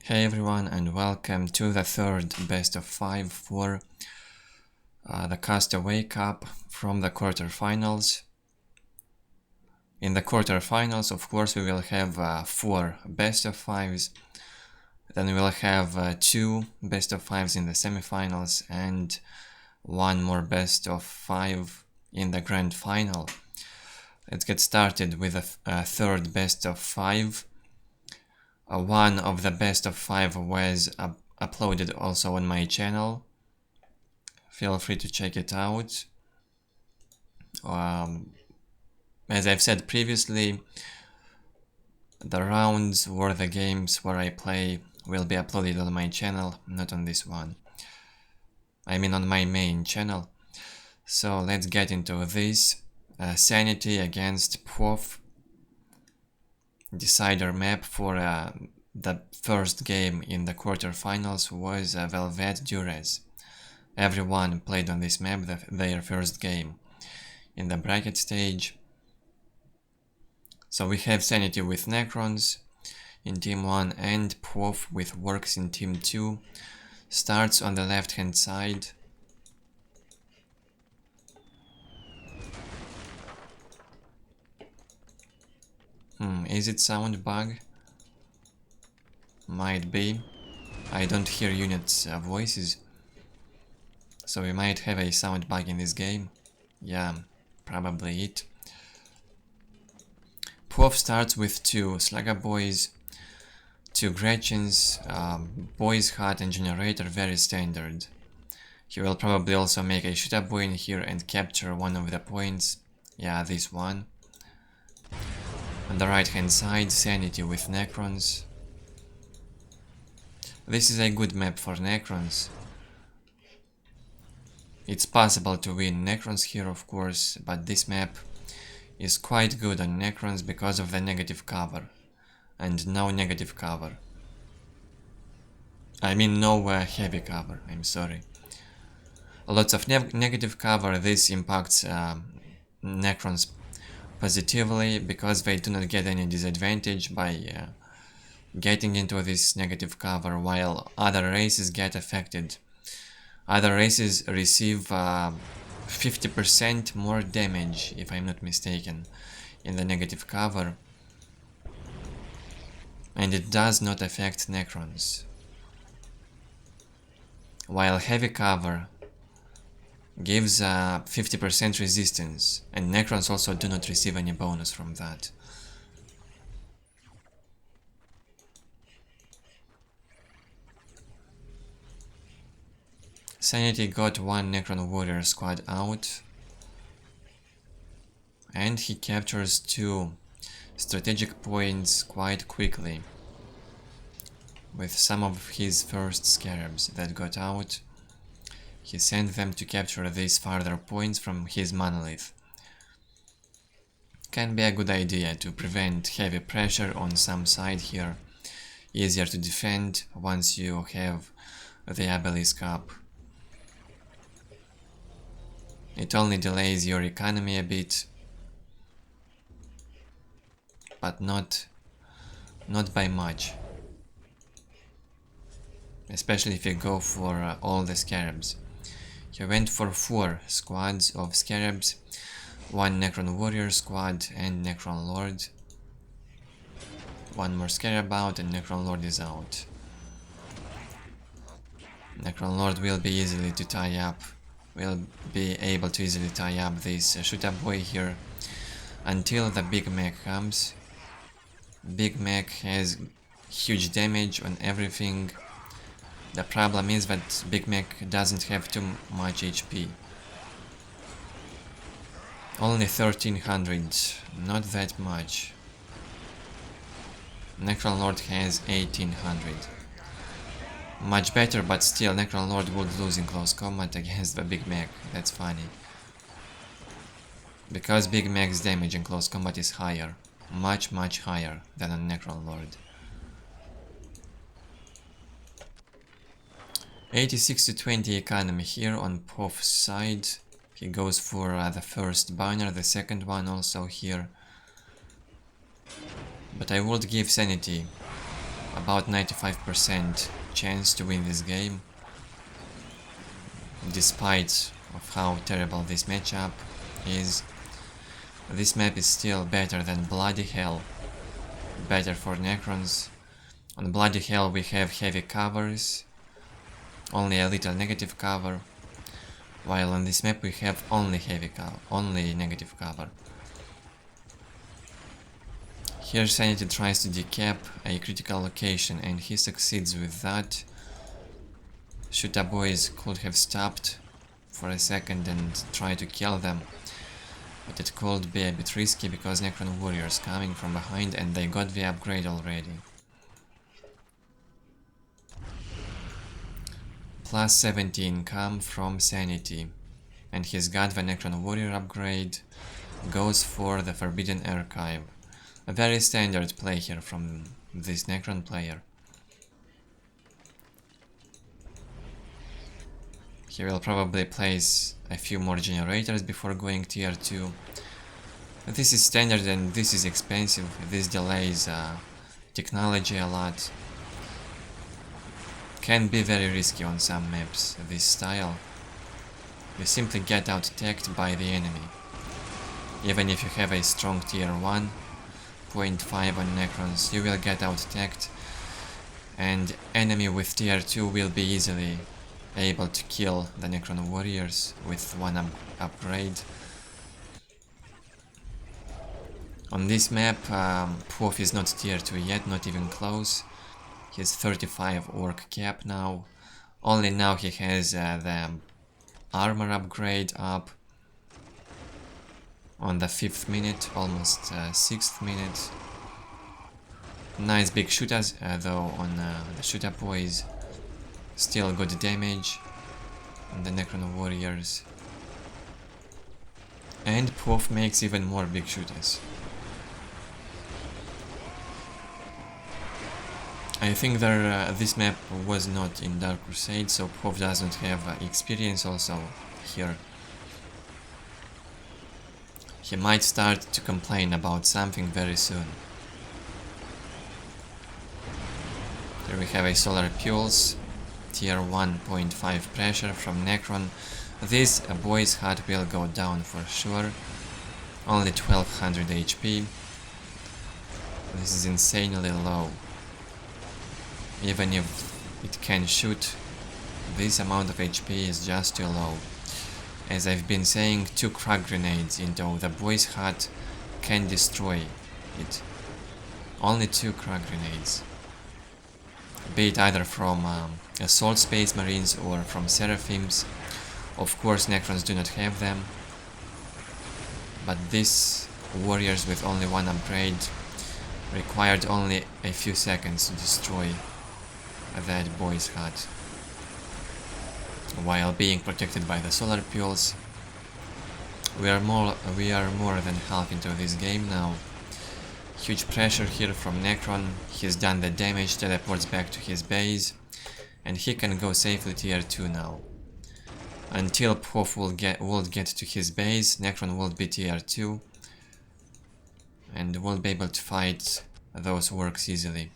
Hey everyone, and welcome to the third best of 5 for the Castaway Cup from the quarterfinals. In the quarterfinals, of course, we will have 4 best of 5s, then we will have 2 best of 5s in the semifinals and 1 more best of 5 in the grand final. Let's get started with the third best of 5. One of the best of 5 was uploaded also on my channel. Feel free to check it out. As I've said previously, the rounds or the games where I play will be uploaded on my channel, not on this one. I mean on my main channel. So let's get into this. Sanity against pwaf. Decider map for the first game in the quarterfinals was Velvet Duress. Everyone played on this map their first game in the bracket stage. So we have Sanity with Necrons in team 1 and pwaf with Orks in team 2. Starts on the left hand side. Is it sound bug? Might be. I don't hear units' voices. So we might have a sound bug in this game. Yeah, probably it. pwaf starts with 2 Slugger Boys, 2 Gretchens, Boys Hut and Generator, very standard. He will probably also make a Shooter Boy in here and capture one of the points. Yeah, this one. On the right hand side, Sanity with Necrons. This is a good map for Necrons. It's possible to win Necrons here, of course, but this map is quite good on Necrons because of the negative cover. And no negative cover. I mean no heavy cover, I'm sorry. Lots of negative cover. This impacts Necrons positively because they do not get any disadvantage by getting into this negative cover, while other races get affected. Other races receive 50% more damage, if I'm not mistaken, in the negative cover, and it does not affect Necrons. While heavy cover gives 50% resistance, and Necrons also do not receive any bonus from that. Sanity got 1 Necron Warrior squad out, and he captures 2 strategic points quite quickly with some of his first scarabs that got out. He sent them to capture these further points from his monolith. Can be a good idea to prevent heavy pressure on some side here. Easier to defend once you have the obelisk up. It only delays your economy a bit, but not by much. Especially if you go for all the scarabs. He went for 4 squads of scarabs, 1 Necron Warrior squad and Necron Lord. 1 more scarab out and Necron Lord is out. Necron Lord will be easily to tie up. Will be able to easily tie up this Shooter Boy here until the Big Mech comes. Big Mech has huge damage on everything. The problem is that Big Mech doesn't have too much HP. Only 1300, not that much. Necron Lord has 1800. Much better, but still Necron Lord would lose in close combat against the Big Mech. That's funny. Because Big Mech's damage in close combat is higher. Much higher than on Necron Lord. 86 to 20 economy here on pwaf's side. He goes for the first banner, the second one also here. But I would give Sanity about 95% chance to win this game, despite of how terrible this matchup is. This map is still better than Bloody Hell, better for Necrons. On Bloody Hell we have heavy covers, only a little negative cover, while on this map we have only negative cover. Here Sanity tries to decap a critical location and he succeeds with that. Shoota boys could have stopped for a second and try to kill them, but it could be a bit risky because Necron warriors coming from behind and they got the upgrade already. Plus 17 come from Sanity, and he's got the Necron warrior upgrade, goes for the Forbidden Archive. A very standard play here from this Necron player. He will probably place a few more generators before going tier 2. This is standard and this is expensive, this delays technology a lot. Can be very risky on some maps, this style. You simply get out-teched by the enemy. Even if you have a strong tier 1, 0.5 on Necrons, you will get out-teched, and enemy with tier 2 will be easily able to kill the Necron warriors with one upgrade. On this map, pwaf is not tier 2 yet, not even close. He has 35 orc cap now. Only now he has the armor upgrade up on the 5th minute, almost 6th minute. Nice big shooters though on the Shoota boys. Still good damage on the Necron warriors. And pwaf makes even more big shooters. I think this map was not in Dark Crusade, so pwaf doesn't have experience also here. He might start to complain about something very soon. Here we have a Solar Pulse, tier 1.5 pressure from Necron. This boy's heart will go down for sure. Only 1200 HP. This is insanely low. Even if it can shoot, this amount of HP is just too low. As I've been saying, 2 crack grenades into the boy's hut can destroy it. Only 2 crack grenades. Be it either from Assault Space Marines or from Seraphims. Of course Necrons do not have them. But these warriors with only one upgrade required only a few seconds to destroy that boy's hut, while being protected by the Solar Pulse. We are more than half into this game now. Huge pressure here from Necron. He's done the damage, teleports back to his base, and he can go safely tier 2 now. Until pwaf will get to his base, Necron will be tier 2 and will be able to fight those Orks easily.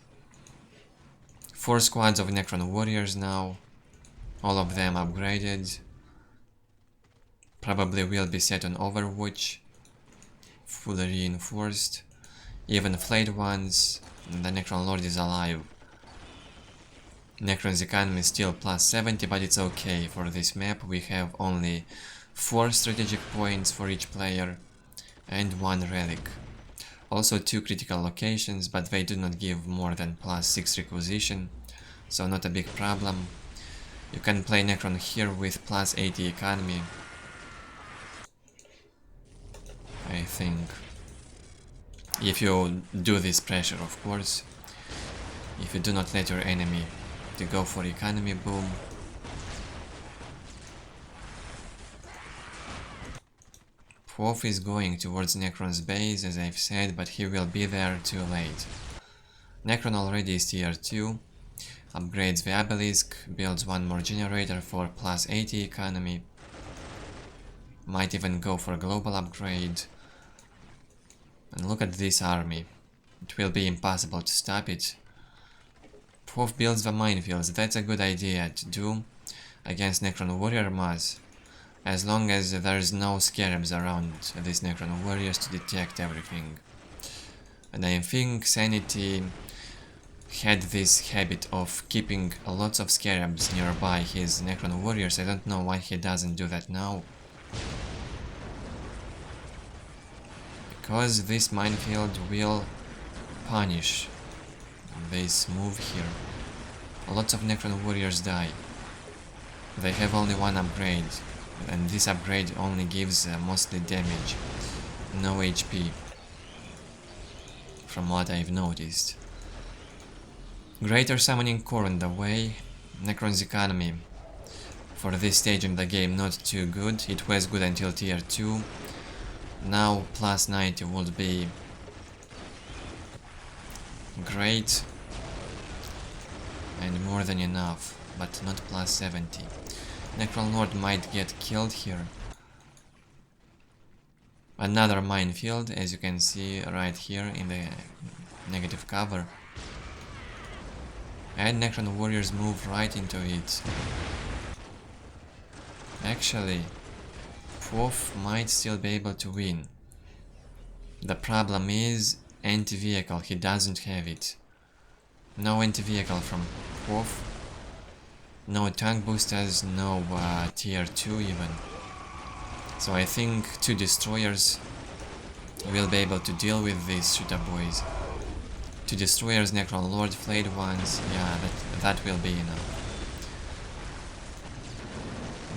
4 squads of Necron warriors now, all of them upgraded. Probably will be set on Overwatch, fully reinforced. Even flayed ones, the Necron Lord is alive. Necron's economy is still plus 70, but it's okay for this map. We have only 4 strategic points for each player and 1 relic. Also 2 critical locations, but they do not give more than plus 6 requisition, so not a big problem. You can play Necron here with plus 80 economy, I think. If you do this pressure, of course. If you do not let your enemy to go for economy boom. pwaf is going towards Necron's base, as I've said, but he will be there too late. Necron already is tier 2, upgrades the obelisk, builds 1 more generator for plus 80 economy, might even go for a global upgrade. And look at this army, it will be impossible to stop it. pwaf builds the minefields. That's a good idea to do against Necron warrior mass, as long as there's no scarabs around these Necron warriors to detect everything. And I think Sanity had this habit of keeping lots of scarabs nearby his Necron warriors. I don't know why he doesn't do that now. Because this minefield will punish this move here. Lots of Necron warriors die. They have only one upgrade, and this upgrade only gives mostly damage, no HP, from what I've noticed. Greater Summoning Core on the way. Necron's economy for this stage in the game not too good. It was good until tier 2. Now plus 90 would be great and more than enough, but not plus 70. Necron Lord might get killed here. Another minefield, as you can see right here in the negative cover. And Necron warriors move right into it. Actually, pwaf might still be able to win. The problem is anti-vehicle, he doesn't have it. No anti-vehicle from pwaf. No tank boosters, no tier 2 even. So I think 2 destroyers will be able to deal with these shooter boys. 2 destroyers, Necron Lord, flayed ones, yeah, that will be enough.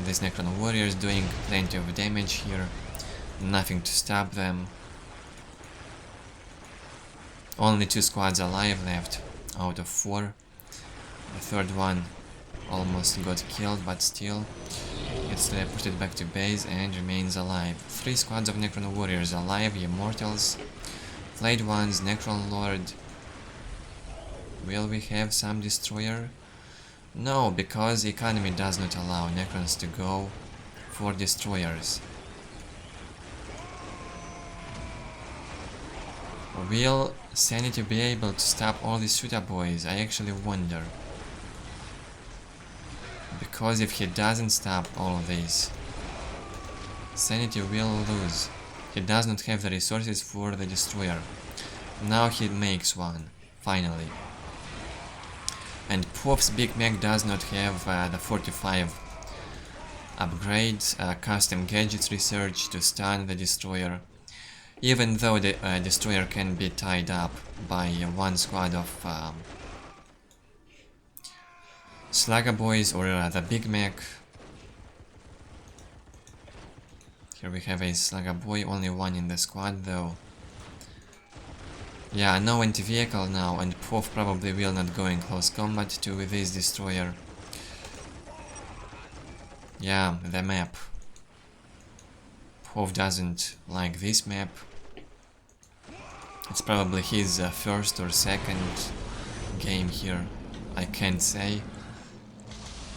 This Necron warrior is doing plenty of damage here, nothing to stop them. Only 2 squads alive left out of 4. The third one almost got killed, but still it's teleported back to base and remains alive. 3 squads of Necron warriors alive, immortals, flayed ones, Necron Lord. Will we have some destroyer? No, because the economy does not allow Necrons to go for destroyers. Will Sanity be able to stop all these shooter boys? I actually wonder. Because if he doesn't stop all of this, Sanity will lose. He does not have the resources for the destroyer. Now he makes one, finally. And pwaf's Big Mac does not have the 45 upgrades, custom gadgets research to stun the destroyer. Even though the destroyer can be tied up by one squad of Slugger Boys or the Big Mac. Here we have a Slugger Boy, only one in the squad though. Yeah, no anti-vehicle now, and pwaf probably will not go in close combat to this destroyer. Yeah, the map. pwaf doesn't like this map. It's probably his first or second game here, I can't say.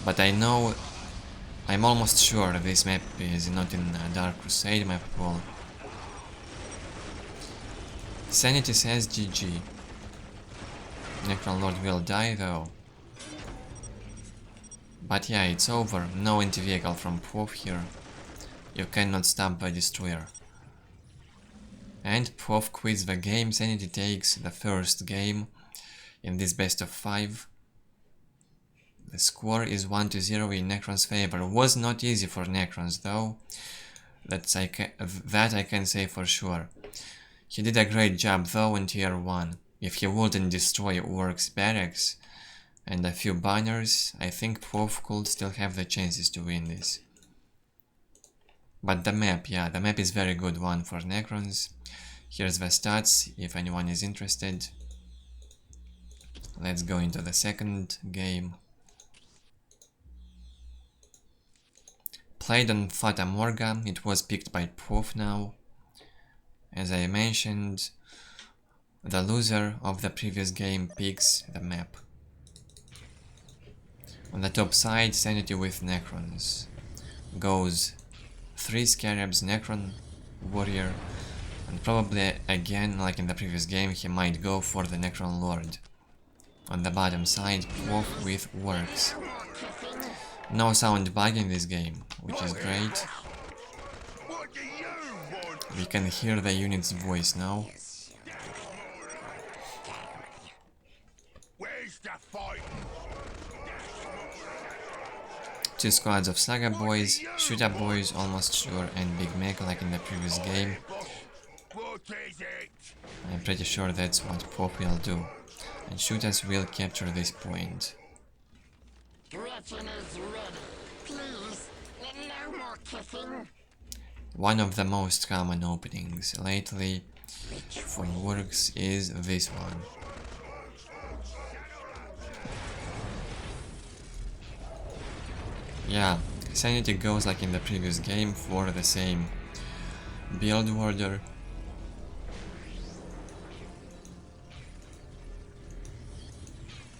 But I know, I'm almost sure this map is not in Dark Crusade map pool. Sanity says GG. Necron Lord will die though. But yeah, it's over. No anti-vehicle from pwaf here. You cannot stop a destroyer. And pwaf quits the game. Sanity takes the first game in this best of 5. The score is 1-0 in Necron's favor. Was not easy for Necrons though. That I can say for sure. He did a great job though in tier 1. If he wouldn't destroy Orks barracks and a few banners, I think pwaf could still have the chances to win this. But the map, yeah, the map is very good one for Necrons. Here's the stats, if anyone is interested. Let's go into the second game. Played on Fata Morga, it was picked by pwaf now. As I mentioned, the loser of the previous game picks the map. On the top side, Sanity with Necrons. Goes 3 scarabs, Necron, warrior, and probably again, like in the previous game, he might go for the Necron Lord. on the bottom side, pwaf with Orks. No sound bug in this game, which is great. We can hear the unit's voice now. Two squads of Saga boys, Shooter boys almost sure, and Big Mech like in the previous game. I'm pretty sure that's what pwaf will do. And Shooters will capture this point. One of the most common openings lately for Orks is this one. Yeah, Sanity goes like in the previous game for the same build order.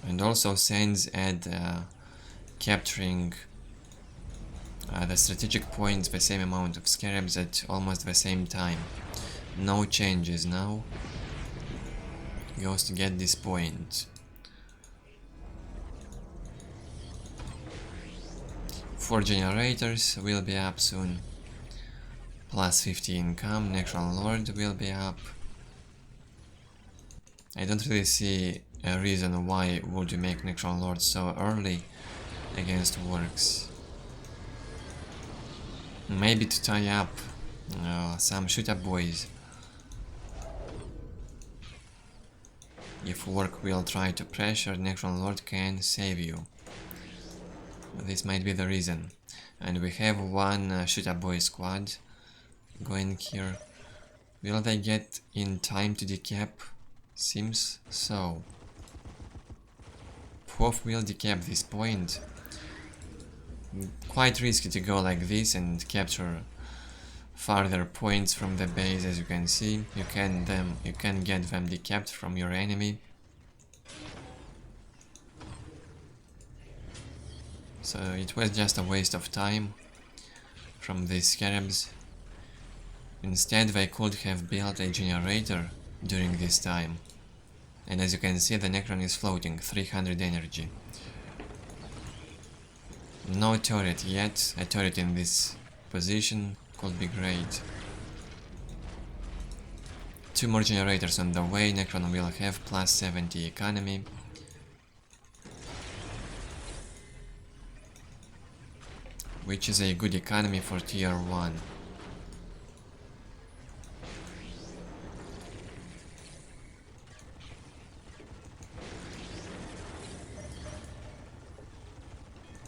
And also sends at capturing the strategic points the same amount of scarabs at almost the same time. No changes now. Goes to get this point. 4 generators will be up soon. Plus 50 income, Necron Lord will be up. I don't really see a reason why would you make Necron Lord so early against Orks. Maybe to tie up some Shooter boys. If Ork will try to pressure, Necron Lord can save you. This might be the reason. And we have one Shooter boy squad going here. Will they get in time to decap? Seems so. pwaf will decap this point. Quite risky to go like this and capture farther points from the base. As you can see, you can get them decapped from your enemy. So it was just a waste of time from these scarabs. Instead, they could have built a generator during this time. And as you can see, the Necron is floating, 300 energy. No turret yet. A turret in this position could be great. 2 more generators on the way. Necron will have plus 70 economy. Which is a good economy for tier 1.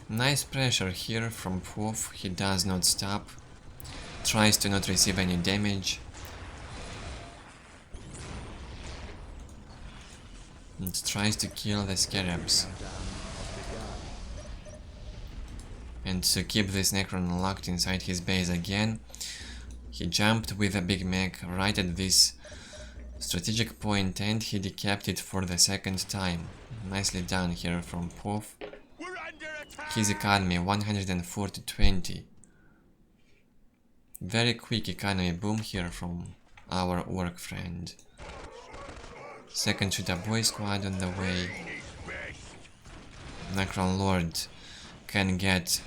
Nice pressure here from pwaf. He does not stop. Tries to not receive any damage. And tries to kill the scarabs. And to keep this Necron locked inside his base again, he jumped with a Big Mech right at this strategic point and he decapped it for the second time. Nicely done here from pwaf. His economy 140-20. Very quick economy boom here from our Ork friend. Second Shooter boy squad on the way. Necron Lord can get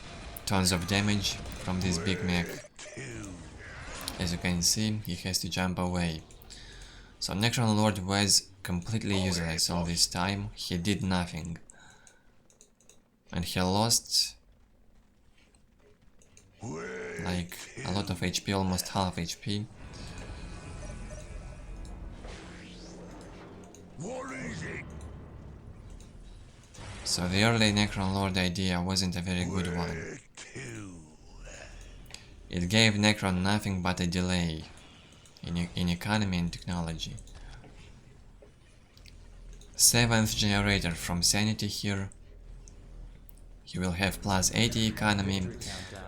tons of damage from this Big Mech. As you can see, he has to jump away. So Necron Lord was completely useless all this time. He did nothing. And he lost like a lot of HP, almost half HP. So the early Necron Lord idea wasn't a very good one. It gave Necron nothing but a delay in economy and technology. 7th generator from Sanity here. He will have plus 80 economy.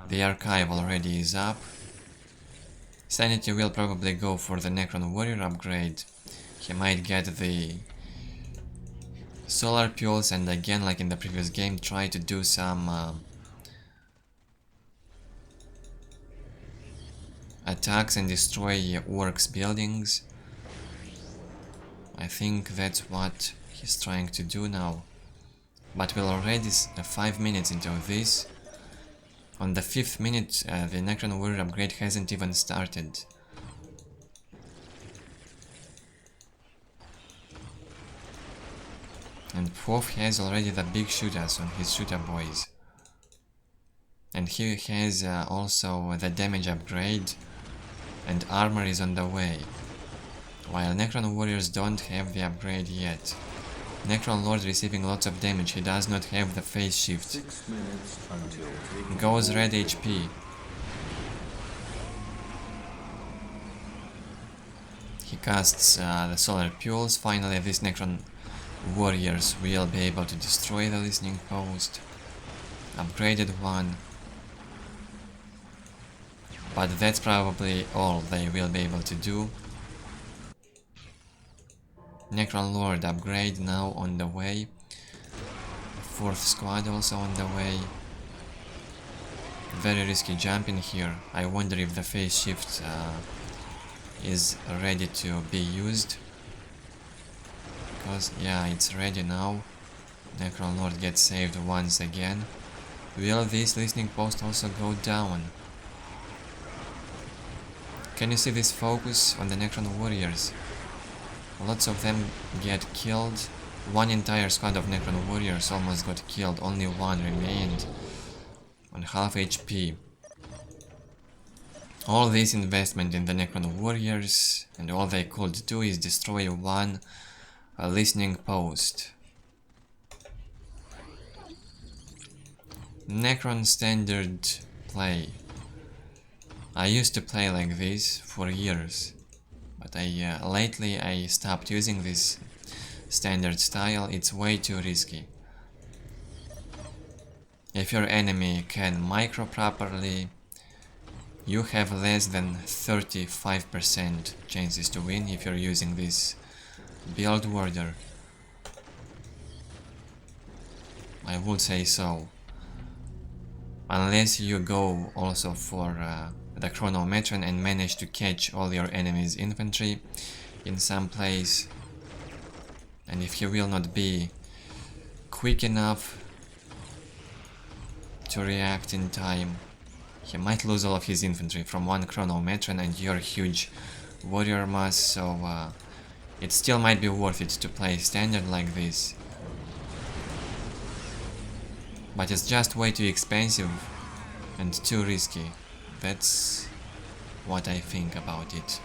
The archive already is up. Sanity will probably go for the Necron Warrior upgrade. He might get the Solar Pulse and again, like in the previous game, try to do some attacks and destroy Orks buildings. I think that's what he's trying to do now. But we're already 5 minutes into this. On the 5th minute, the Necron Warrior upgrade hasn't even started. And pwaf has already the big shooters on his shooter boys. And he has also the damage upgrade, and armor is on the way. While Necron Warriors don't have the upgrade yet. Necron Lord receiving lots of damage, he does not have the phase shift. 6 minutes until Goes red HP. He casts the Solar Pulse. Finally these Necron Warriors will be able to destroy the listening post. Upgraded one. But that's probably all they will be able to do. Necron Lord upgrade now on the way. 4th squad also on the way. Very risky jump in here. I wonder if the phase shift is ready to be used. Because, yeah, it's ready now. Necron Lord gets saved once again. Will this listening post also go down? Can you see this focus on the Necron Warriors? Lots of them get killed. One entire squad of Necron Warriors almost got killed. Only one remained on half HP. All this investment in the Necron Warriors, and all they could do is destroy one listening post. Necron standard play. I used to play like this for years, but lately I stopped using this standard style. It's way too risky. If your enemy can micro properly, you have less than 35% chances to win if you're using this build order. I would say so. Unless you go also for the chronometron and manage to catch all your enemy's infantry in some place. And if he will not be quick enough to react in time, he might lose all of his infantry from one chronometron and your huge warrior mass, so it still might be worth it to play standard like this. But it's just way too expensive and too risky. That's what I think about it.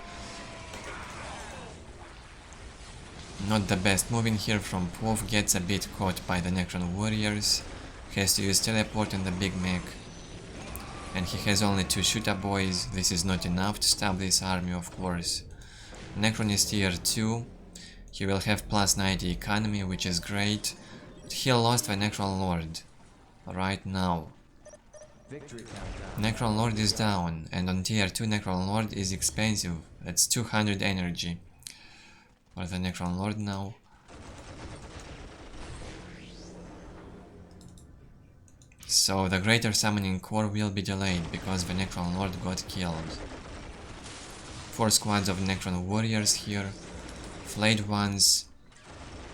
Not the best move in here from pwaf, gets a bit caught by the Necron Warriors, has to use teleport in the big mech, and he has only 2 shooter boys. This is not enough to stop this army, of course. Necron is tier 2, he will have plus 90 economy, which is great, but he lost the Necron Lord right now. Necron Lord is down, and on tier 2 Necron Lord is expensive. That's 200 energy for the Necron Lord now. So the Greater Summoning Core will be delayed because the Necron Lord got killed. 4 squads of Necron Warriors here, flayed ones.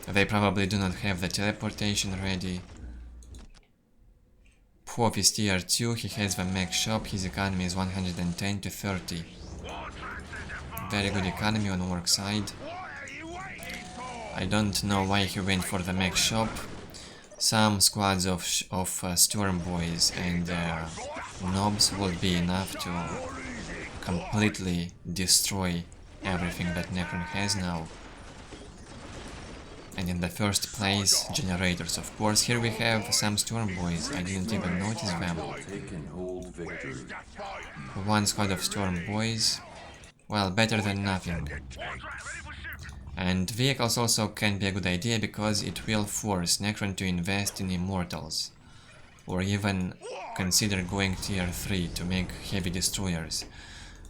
They probably do not have the teleportation ready. pwaf is tier 2, he has the mech shop, his economy is 110 to 30. Very good economy on Ork side. I don't know why he went for the mech shop. Some squads of Storm Boys and Nobs would be enough to completely destroy everything that Necron has now. And in the first place, generators, of course. Here we have some Storm Boys, I didn't even notice them. 1 squad of Storm Boys, well, better than nothing. And vehicles also can be a good idea because it will force Necron to invest in Immortals, or even consider going tier 3 to make heavy destroyers,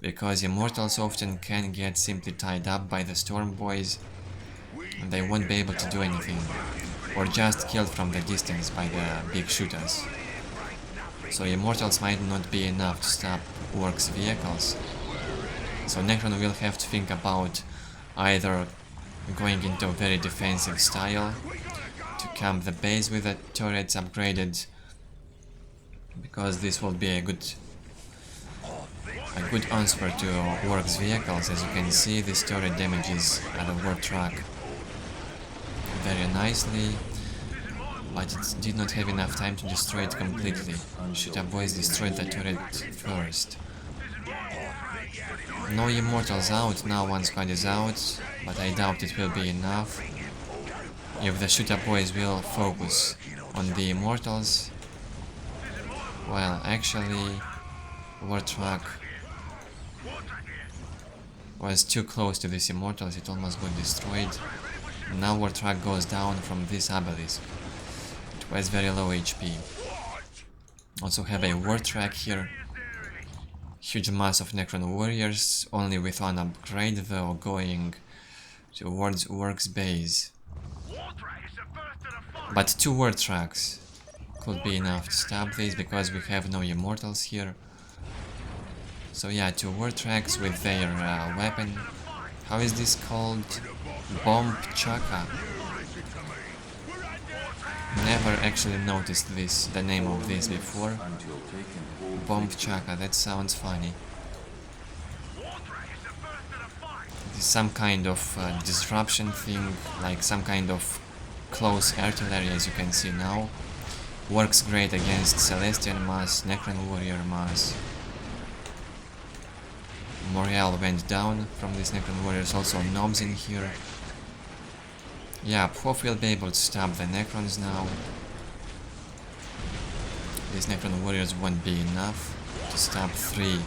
because Immortals often can get simply tied up by the Storm Boys and they won't be able to do anything, or just killed from the distance by the big shooters. So Immortals might not be enough to stop Orks vehicles, so Necron will have to think about either going into a very defensive style to camp the base with the turrets upgraded, because this will be a good answer to Orks vehicles. As you can see, this turret damages the war truck very nicely, but it did not have enough time to destroy it completely. Should have boys destroyed the turret first. No immortals out, now one squad is out, but I doubt it will be enough. If the shooter boys will focus on the immortals, well, actually, war truck was too close to these immortals, it almost got destroyed. Now war truck goes down from this obelisk. It was very low HP. Also have a war truck here. Huge mass of Necron warriors, only with one upgrade though, going towards Orks base. But 2 war trucks could be enough to stop this, because we have no immortals here. So yeah, 2 war trucks with their weapon. How is this called? Bomb Chaka. Never actually noticed this, the name of this before. Bomb Chaka, that sounds funny. It is some kind of disruption thing, like some kind of close artillery, as you can see now. Works great against Celestian mass, Necron warrior mass. Morale went down from these Necron warriors, also knobs in here. Yeah, pwaf will be able to stop the Necrons now. These Necron warriors won't be enough to stop 3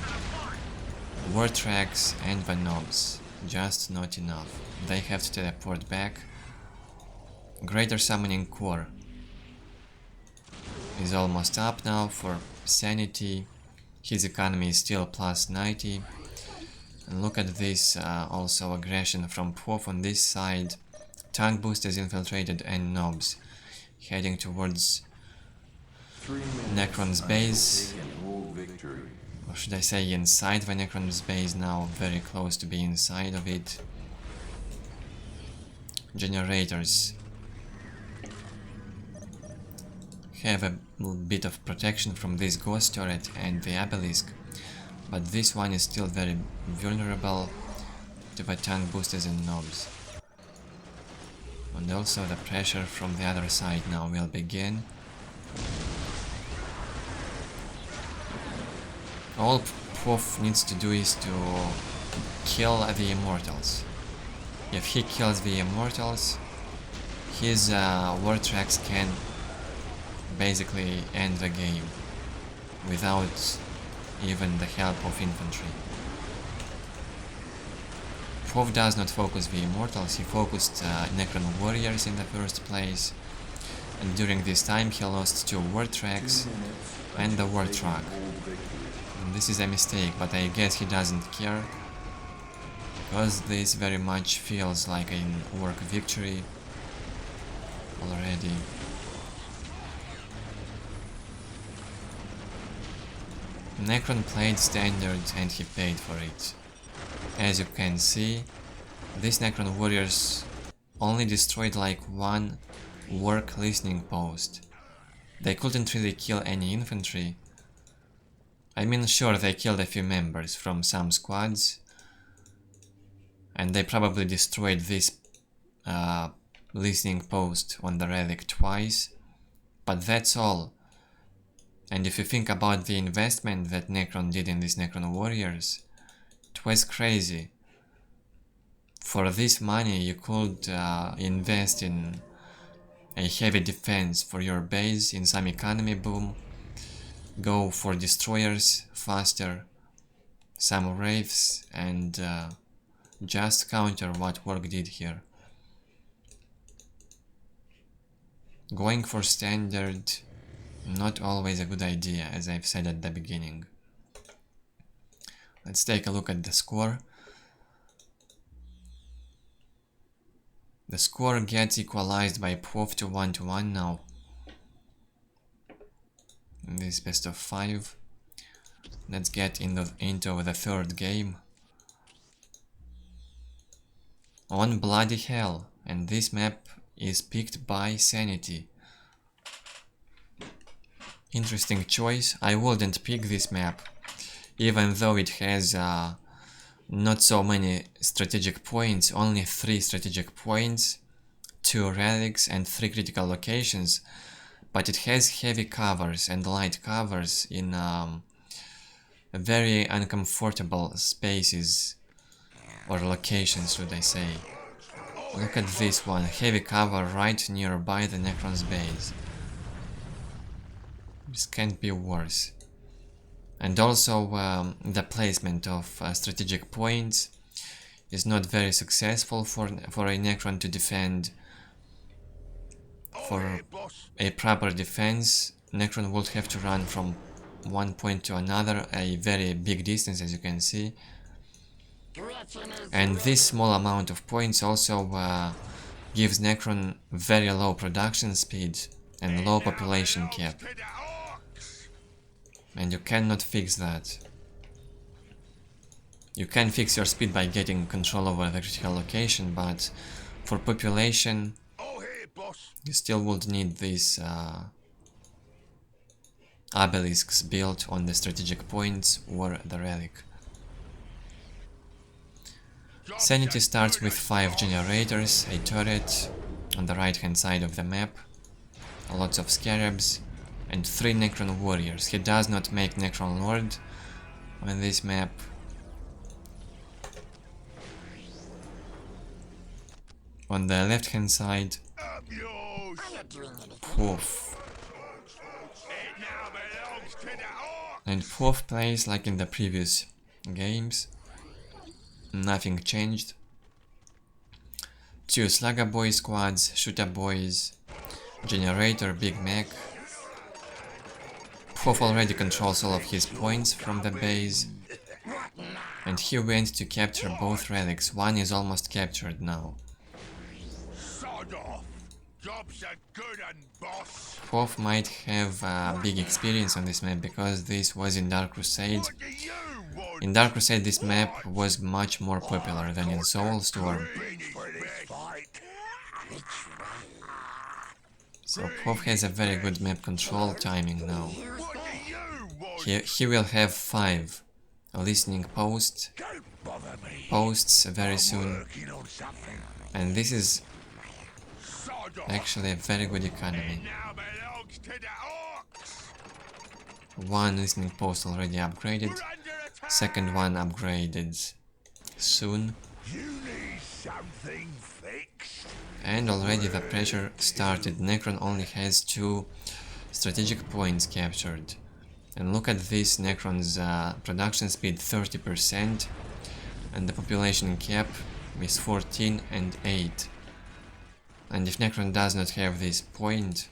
war tracks and the knobs. Just not enough. They have to teleport back. Greater Summoning Core is almost up now for Sanity. His economy is still plus 90. And look at this, also aggression from pwaf on this side. Tank boosters infiltrated and knobs heading towards Necron's base. Or should I say inside the Necron's base now, very close to be inside of it. Generators have a bit of protection from this ghost turret and the obelisk, but this one is still very vulnerable to the tank boosters and knobs. And also the pressure from the other side now will begin. All pwaf needs to do is to kill the immortals. If he kills the immortals, his war tracks can basically end the game without even the help of infantry. pwaf does not focus the immortals, he focused Necron warriors in the first place, and during this time he lost 2 war tracks and the war truck. And this is a mistake, but I guess he doesn't care, because this very much feels like an Ork victory already. Necron played standard and he paid for it. As you can see, these Necron warriors only destroyed like 1 Ork listening post. They couldn't really kill any infantry. I mean, sure, they killed a few members from some squads, and they probably destroyed this listening post on the relic twice, but that's all. And if you think about the investment that Necron did in these Necron warriors, it was crazy. For this money you could invest in a heavy defense for your base, in some economy boom, go for destroyers faster, some wraiths, and just counter what Ork did here. Going for standard, not always a good idea, as I've said at the beginning. Let's take a look at the score. The score gets equalized by pwaf to 1-1 now. In this best of 5. Let's get into the third game. On bloody hell, and this map is picked by Sanity. Interesting choice. I wouldn't pick this map, even though it has not so many strategic points, only 3 strategic points, 2 relics and 3 critical locations, but it has heavy covers and light covers in very uncomfortable spaces, or locations should I say. Look at this one, heavy cover right nearby the Necron's base. This can't be worse. And also the placement of strategic points is not very successful for a Necron to defend. For a proper defense, Necron would have to run from one point to another, a very big distance, as you can see. And this small amount of points also gives Necron very low production speed and low population cap. And you cannot fix that. You can fix your speed by getting control over the critical location, but for population you still would need these obelisks built on the strategic points or the relic. Sanity starts with 5 generators, a turret on the right hand side of the map, lots of scarabs, and 3 Necron warriors. He does not make Necron Lord on this map. On the left hand side, pwaf. And pwaf plays like in the previous games. Nothing changed. 2 Slugger Boy squads, Shooter Boys, Generator, Big Mech. pwaf already controls all of his points from the base, and he went to capture both relics. One is almost captured now. pwaf might have big experience on this map because this was in Dark Crusade. In Dark Crusade this map was much more popular than in Soulstorm. So pwaf has a very good map control timing now. He will have 5 listening posts very soon. And this is actually a very good economy. 1 listening post already upgraded, second one upgraded soon. And already the pressure started. Necron only has 2 strategic points captured. And look at this, Necron's production speed 30%, and the population cap is 14 and 8. And if Necron does not have this point,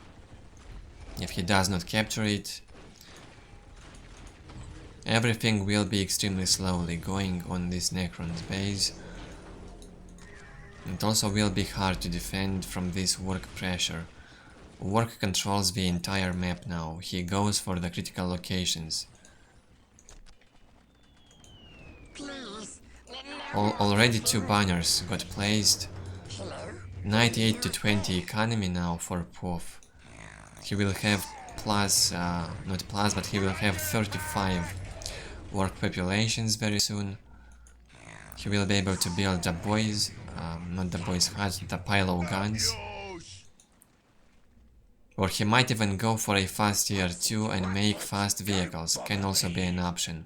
if he does not capture it, everything will be extremely slowly going on this Necron's base. It also will be hard to defend from this Ork pressure. Ork controls the entire map now. He goes for the critical locations. Already 2 banners got placed. 98 to 20 economy now for pwaf. He will have plus, not plus, but he will have 35 Ork populations very soon. He will be able to build the boys, not the boys hut, the pilo guns. Or he might even go for a fast tier 2 and make fast vehicles, can also be an option.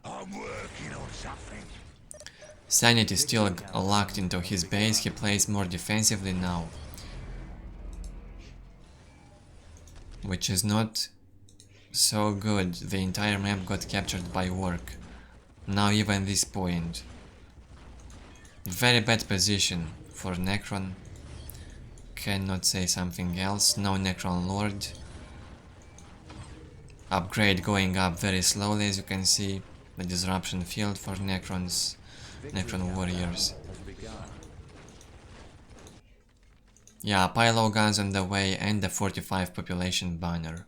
Sanity still locked into his base, he plays more defensively now. Which is not so good. The entire map got captured by Ork. Now even this point. Very bad position for Necron. Cannot say something else. No Necron Lord. Upgrade going up very slowly, as you can see. The disruption field for Necron warriors. Yeah, pilo guns on the way and the 45 population banner.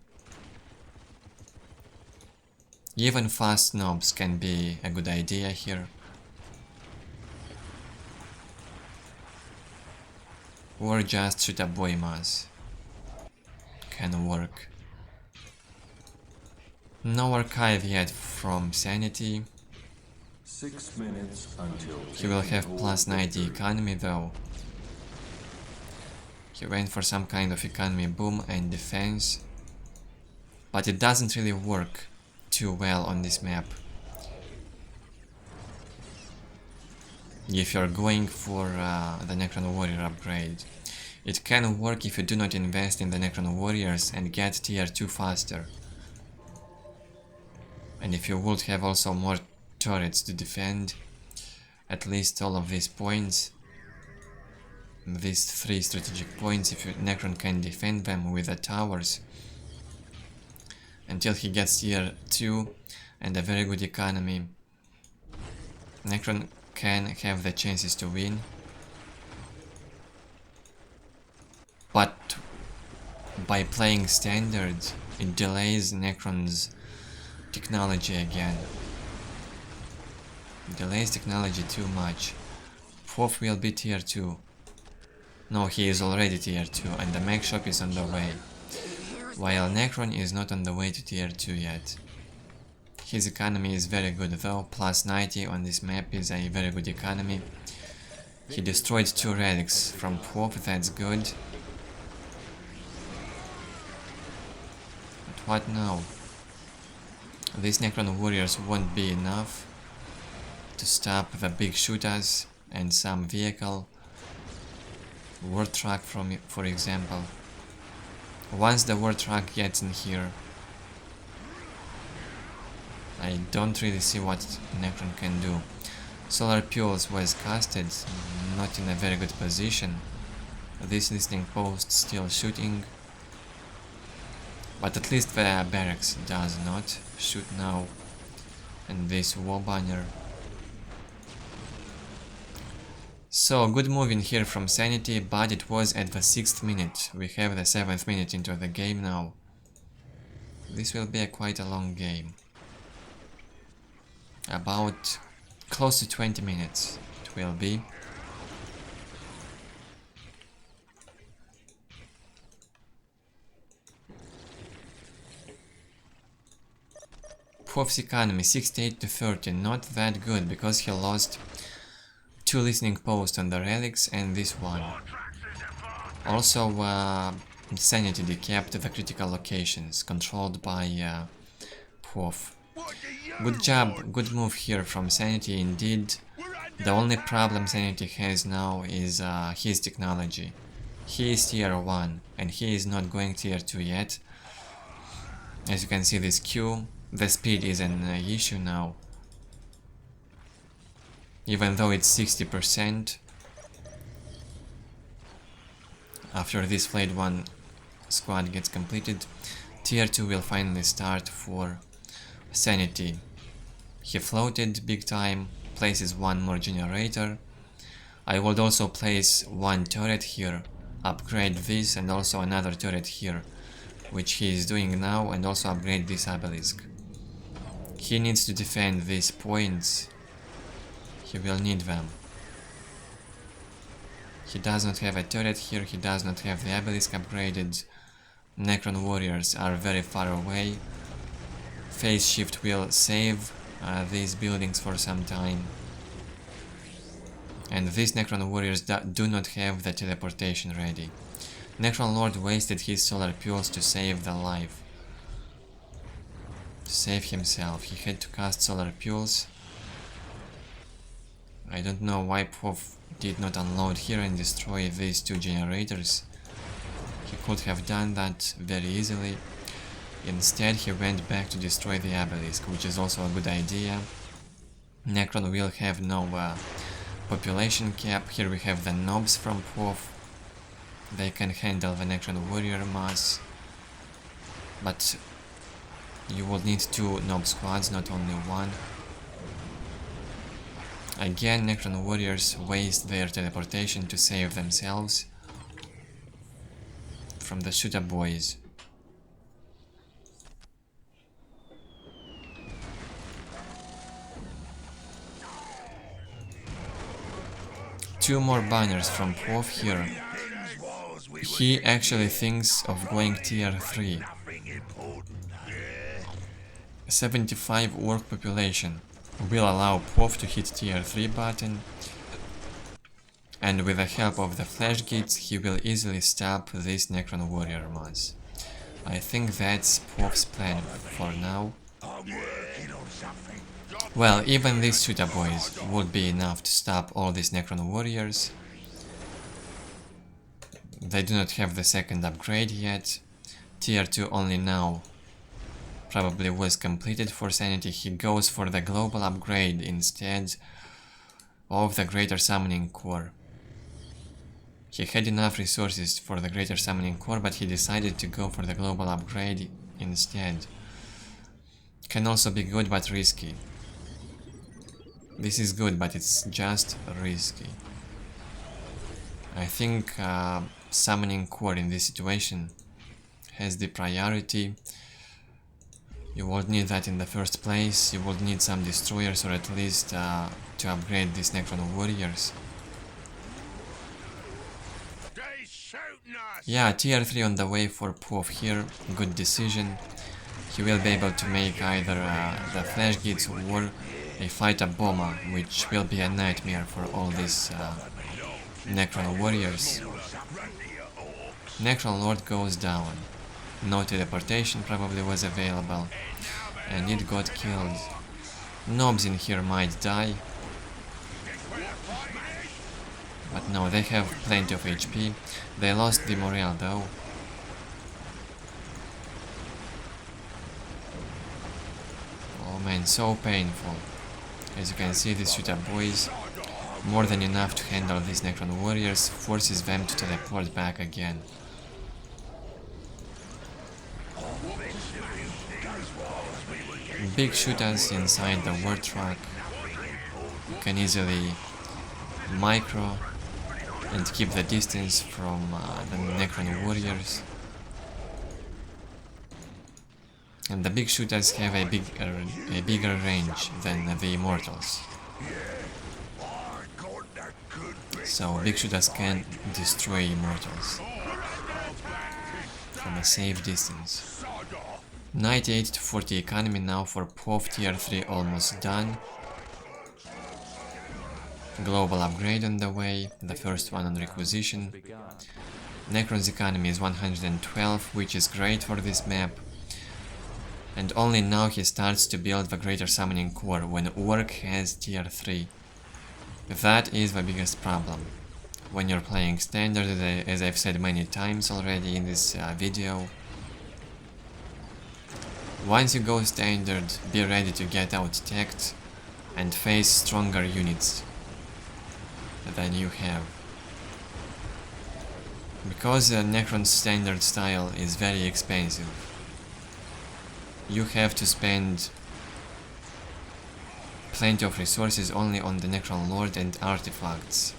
Even fast snobs can be a good idea here. or just shoot a boy mass. Can work. No archive yet from Sanity. 6 minutes until He will taking have hold plus of 90 victory. economy though. He went for some kind of economy boom and defense, but it doesn't really work too well on this map. If you're going for the Necron Warrior upgrade, it can work if you do not invest in the Necron Warriors and get tier 2 faster. And if you would have also more turrets to defend, at least all of these points, these 3 strategic points, if Necron can defend them with the towers until he gets tier 2 and a very good economy, Necron can have the chances to win. But by playing standard, it delays Necron's technology again. It delays technology too much. pwaf will be tier 2. No, he is already tier 2 and the mech shop is on the way. While Necron is not on the way to tier 2 yet. His economy is very good though, plus 90 on this map is a very good economy. He destroyed 2 relics from pwaf, that's good. But what now? These Necron warriors won't be enough to stop the big shooters and some vehicle. War truck for example. Once the war truck gets in here, I don't really see what Necron can do. Solar Pulse was casted, not in a very good position. This listening post still shooting, but at least the barracks does not shoot now. And this wall banner. So good move in here from Sanity, but it was at the 6th minute. We have the 7th minute into the game now. This will be quite a long game. About close to 20 minutes it will be. pwaf's economy 68 to 30, not that good because he lost 2 listening posts on the relics and this one. Also Sanity decapped the critical locations controlled by pwaf. Good job, good move here from Sanity indeed. The only problem Sanity has now is his technology. He is tier 1 and he is not going tier 2 yet. As you can see this Q, the speed is an issue now. Even though it's 60%. After this Flayed 1 squad gets completed, tier 2 will finally start for Sanity. He floated big time, places 1 more generator. I would also place 1 turret here, upgrade this and also another turret here, which he is doing now, and also upgrade this obelisk. He needs to defend these points. He will need them. He does not have a turret here, he does not have the obelisk upgraded. Necron warriors are very far away. Phase shift will save these buildings for some time. And these Necron warriors do not have the teleportation ready. Necron Lord wasted his solar pulse to save the life. To save himself, he had to cast solar pulse. I don't know why pwaf did not unload here and destroy these 2 generators. He could have done that very easily. Instead he went back to destroy the obelisk, which is also a good idea. Necron will have no population cap. Here we have the nobs from pwaf. They can handle the Necron warrior mass. But you will need 2 nob squads, not only 1. Again, Necron warriors waste their teleportation to save themselves from the shooter boys. Two more banners from pwaf here. He actually thinks of going tier 3. 75 orc population will allow pwaf to hit tier 3 button, and with the help of the flash gates he will easily stop this Necron warrior mass. I think that's pwaf's plan for now. Well, even these shooter boys would be enough to stop all these Necron warriors. They do not have the second upgrade yet. Tier 2 only now probably was completed for Sanity. He goes for the global upgrade instead of the Greater Summoning Core. He had enough resources for the Greater Summoning Core, but he decided to go for the global upgrade instead. Can also be good but risky. This is good, but it's just risky. I think Summoning Core in this situation has the priority. You won't need that in the first place. You will need some destroyers, or at least to upgrade these Necron warriors. Yeah, tier 3 on the way for pwaf here. Good decision. He will be able to make either the flash gates or a Fata bomber, which will be a nightmare for all these Necron warriors. Necron Lord goes down. No teleportation probably was available, and it got killed. Nobs in here might die, but no, they have plenty of HP. They lost the morale though. Oh man, so painful. As you can see, these shooter boys, more than enough to handle these Necron warriors, forces them to teleport back again. Big shooters inside the war truck can easily micro and keep the distance from the Necron warriors. And the big shooters have a bigger range than the immortals. So big shooters can destroy immortals from a safe distance. 98 to 40 economy now for pwaf, tier 3 almost done. Global upgrade on the way, the first one on requisition. Necron's economy is 112, which is great for this map. And only now he starts to build the Greater Summoning Core, when Ork has tier 3. That is the biggest problem. When you're playing standard, as I've said many times already in this video. Once you go standard, be ready to get out-teched and face stronger units than you have. Because Necron's standard style is very expensive, you have to spend plenty of resources only on the Necron Lord and artifacts.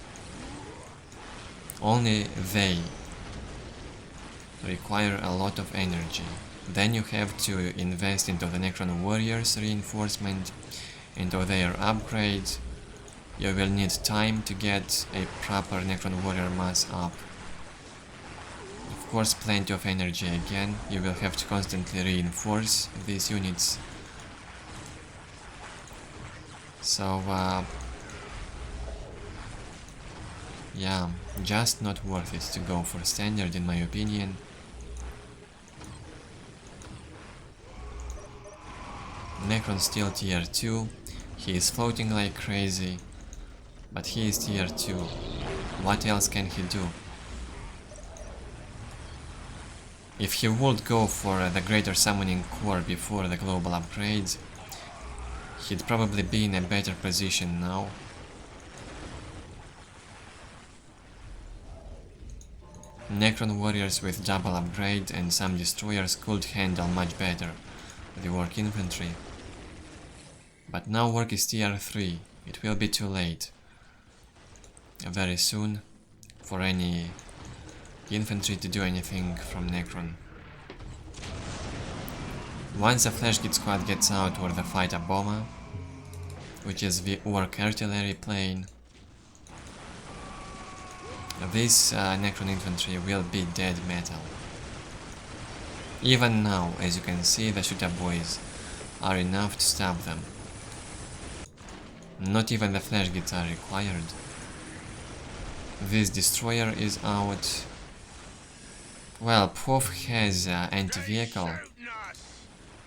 Only they require a lot of energy. Then you have to invest into the Necron Warriors reinforcement, into their upgrades. You will need time to get a proper Necron Warrior mass up. Of course, plenty of energy again. You will have to constantly reinforce these units. So, yeah, just not worth it to go for standard in my opinion. Necron still tier 2, he is floating like crazy, but he is tier 2. What else can he do? If he would go for the Greater Summoning Core before the global upgrades, he'd probably be in a better position now. Necron warriors with double upgrade and some destroyers could handle much better the Ork infantry. But now Ork is tier 3, it will be too late. Very soon for any infantry to do anything from Necron. Once the flash gate squad gets out, or the Fata bomber, which is the Ork artillery plane, this Necron infantry will be dead metal. Even now, as you can see, the shooter boys are enough to stop them. Not even the flash gits are required. This destroyer is out. Well, pwaf has anti-vehicle.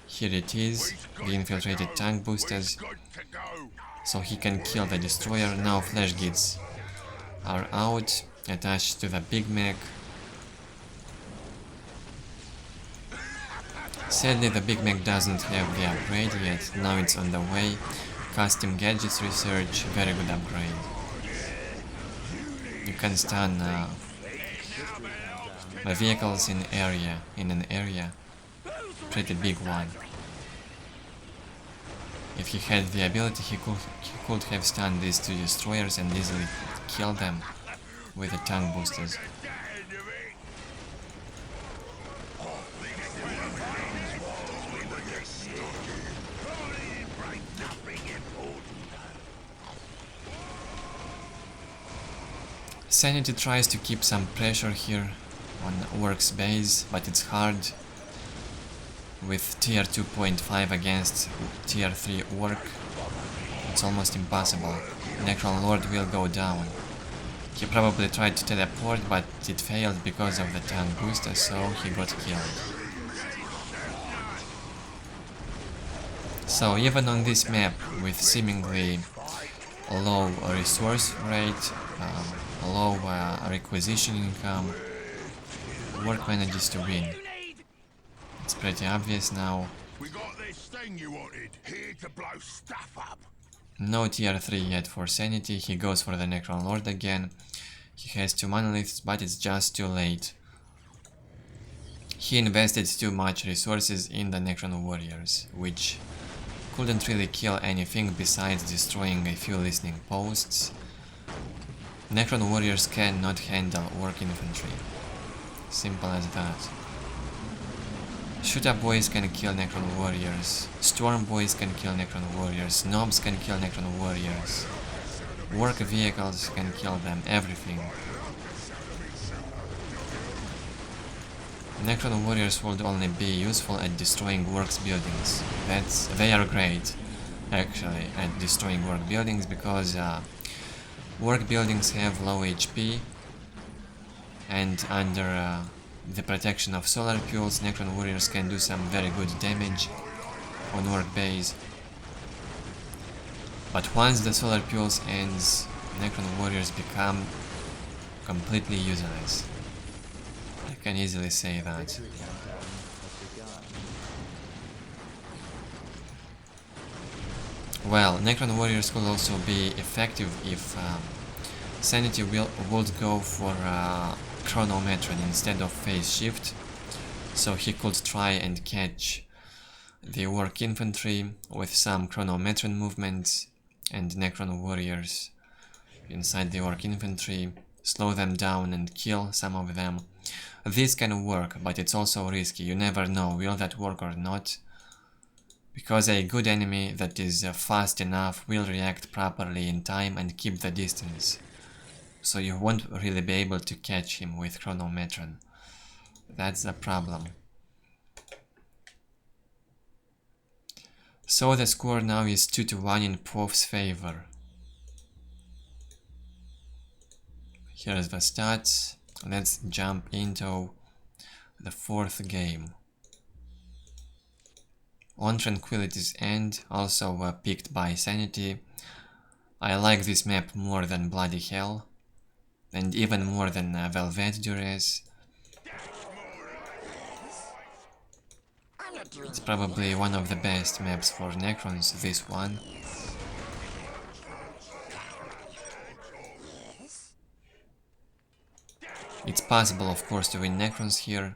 Here it is, the infiltrated tank boosters. So he can kill the destroyer. Now flash gits are out, attached to the big mech. Sadly, the big mech doesn't have the upgrade yet. Now it's on the way. Custom gadgets research, very good upgrade. You can stun the vehicles in an area, pretty big one. If he had the ability, he could have stunned these two destroyers and easily killed them with the tank boosters. Sanity tries to keep some pressure here on Orks base, but it's hard with tier 2.5 against tier 3 Ork. It's almost impossible. Necron Lord will go down. He probably tried to teleport, but it failed because of the tank booster, so he got killed. So even on this map with seemingly low resource rate, low requisition income, Ork manages to win. It's pretty obvious now. We got this thing you wanted, here to blow stuff up. No tier 3 yet for Sanity, he goes for the Necron Lord again. He has 2 monoliths, but it's just too late. He invested too much resources in the Necron warriors, which couldn't really kill anything besides destroying a few listening posts. Necron warriors cannot handle Ork infantry. Simple as that. Shooter boys can kill Necron warriors, Storm boys can kill Necron warriors, Knobs can kill Necron warriors, Ork vehicles can kill them, everything. Necron warriors would only be useful at destroying Orks buildings. They are great, actually, at destroying Ork buildings because Ork buildings have low HP, and under the protection of solar pools, Necron warriors can do some very good damage on Ork base. But once the solar pools ends, Necron warriors become completely useless. I can easily say that. Well, Necron warriors could also be effective if Sanity would go for Chronometron instead of phase shift, so he could try and catch the Ork infantry with some Chronometron movements and Necron warriors inside the Ork infantry, slow them down and kill some of them. This can work, but it's also risky. You never know, will that work or not, because a good enemy that is fast enough will react properly in time and keep the distance. So you won't really be able to catch him with Chronometron. That's the problem. So the score now is 2-1 in pwaf's favor. Here's the stats. Let's jump into the 4th game. On Tranquility's end, also picked by Sanity. I like this map more than Bloody Hell, and even more than Velvet Duress. It's probably one of the best maps for Necrons, this one. It's possible, of course, to win Necrons here.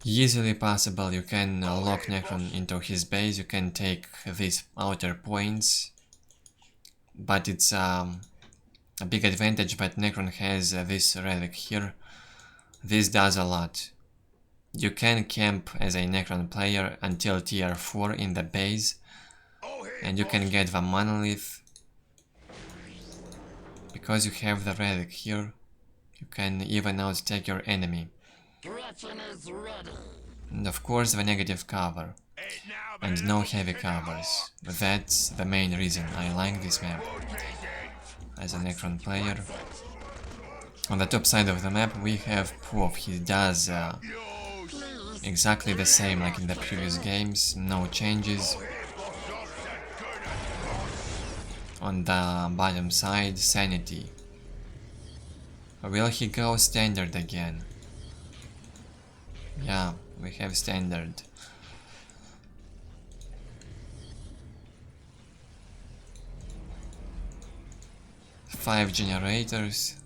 Easily possible. You can lock Necron into his base, you can take these outer points, but it's a big advantage that Necron has this relic here. This does a lot. You can camp as a Necron player until tier 4 in the base, and you can get the monolith Because you have the relic here, you can even out take your enemy. And of course the negative cover. And no heavy covers. That's the main reason I like this map as a Necron player. On the top side of the map we have pwaf. He does exactly the same like in the previous games, no changes. On the bottom side, Sanity. Will he go standard again? Yeah, we have standard. Five generators.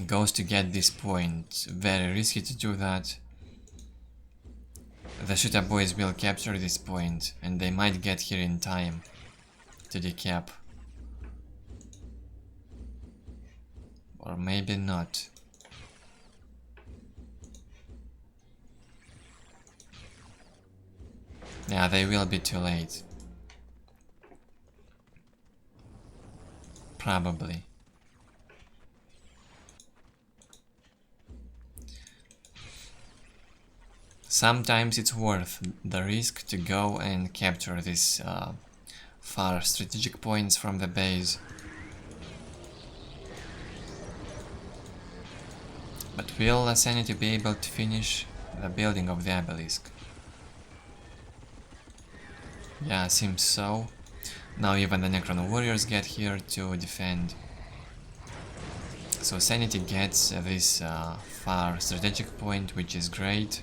Goes to get this point. Very risky to do that. The shooter boys will capture this point, and they might get here in time to decap. Or maybe not. Yeah, they will be too late. Probably. Sometimes it's worth the risk to go and capture these far strategic points from the base. But will Sanity be able to finish the building of the obelisk? Yeah, seems so. Now even the Necron warriors get here to defend. So Sanity gets this far strategic point, which is great.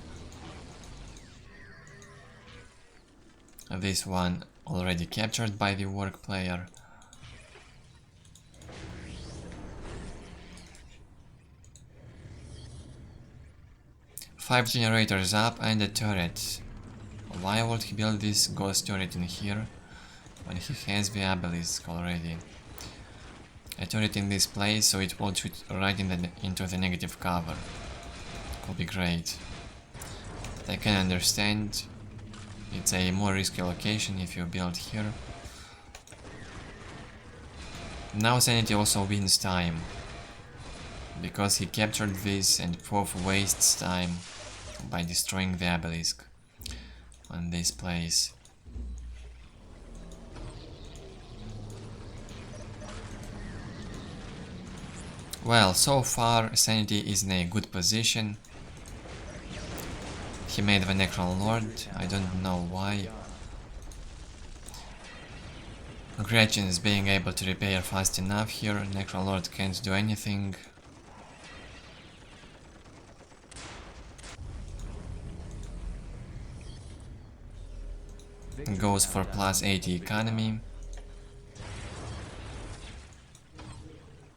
This one already captured by the Ork player. Five generators up and a turret. Why would he build this ghost turret in here when he has the obelisk already? A turret in this place so it won't shoot right into the negative cover. Could be great. I can understand. It's a more risky location if you build here. Now Sanity also wins time, because he captured this and pwaf wastes time by destroying the obelisk on this place. Well, so far Sanity is in a good position. He made the Necron Lord, I don't know why. Gretchen is being able to repair fast enough here, Necron Lord can't do anything. Goes for plus 80 economy.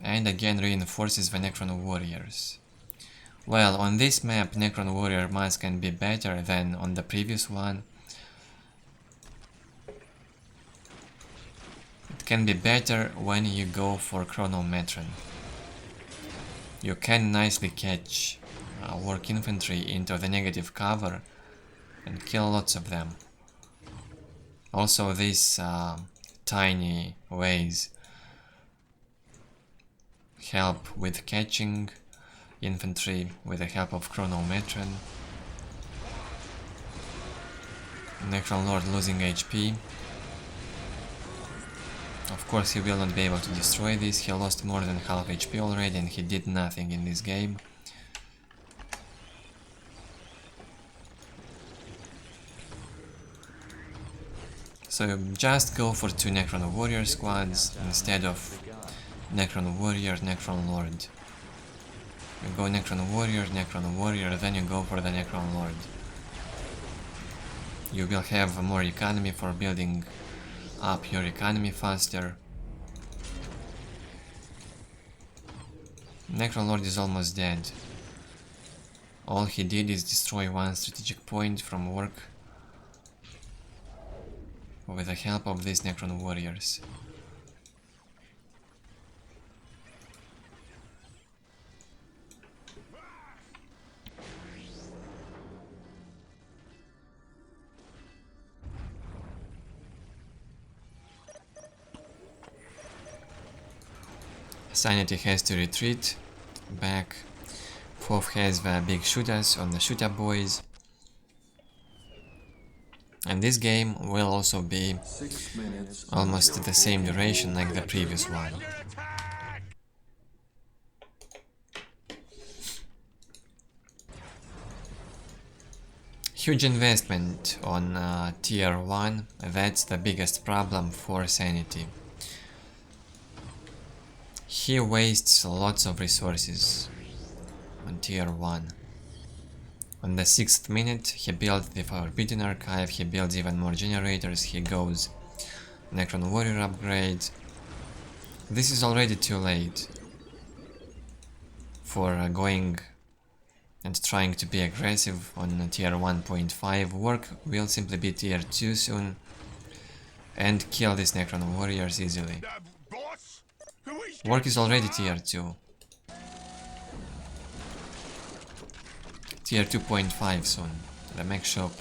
And again reinforces the Necron warriors. Well, on this map Necron warrior mass can be better than on the previous one. It can be better when you go for chronometron. You can nicely catch Ork infantry into the negative cover and kill lots of them. Also these tiny ways help with catching infantry with the help of chronometron. Necron Lord losing HP. Of course he will not be able to destroy this, he lost more than half HP already and he did nothing in this game. So just go for two Necron Warrior squads instead of Necron Warrior, Necron Lord. You go Necron Warrior, then you go for the Necron Lord. You will have more economy for building up your economy faster. Necron Lord is almost dead. All he did is destroy one strategic point from Ork with the help of these Necron warriors. Sanity has to retreat back. pwaf has the big shooters on the shooter boys. And this game will also be 6 minutes almost the same duration like the previous one. Huge investment on tier 1, that's the biggest problem for Sanity. He wastes lots of resources on tier 1. On the 6th minute he built the Forbidden Archive, he builds even more generators, he goes Necron Warrior upgrade. This is already too late for going and trying to be aggressive on tier 1.5. Work will simply be tier 2 soon and kill these Necron Warriors easily. Work is already tier 2. Tier 2.5 soon. The mech shop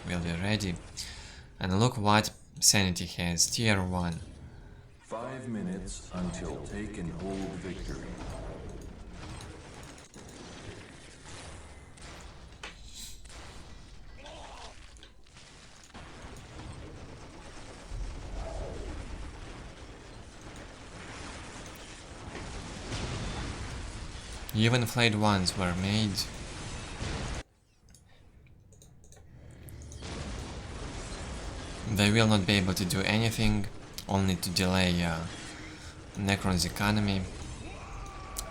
will be ready. And look what Sanity has, tier 1. 5 minutes until take and hold victory. Even flayed ones were made. They will not be able to do anything, only to delay Necron's economy.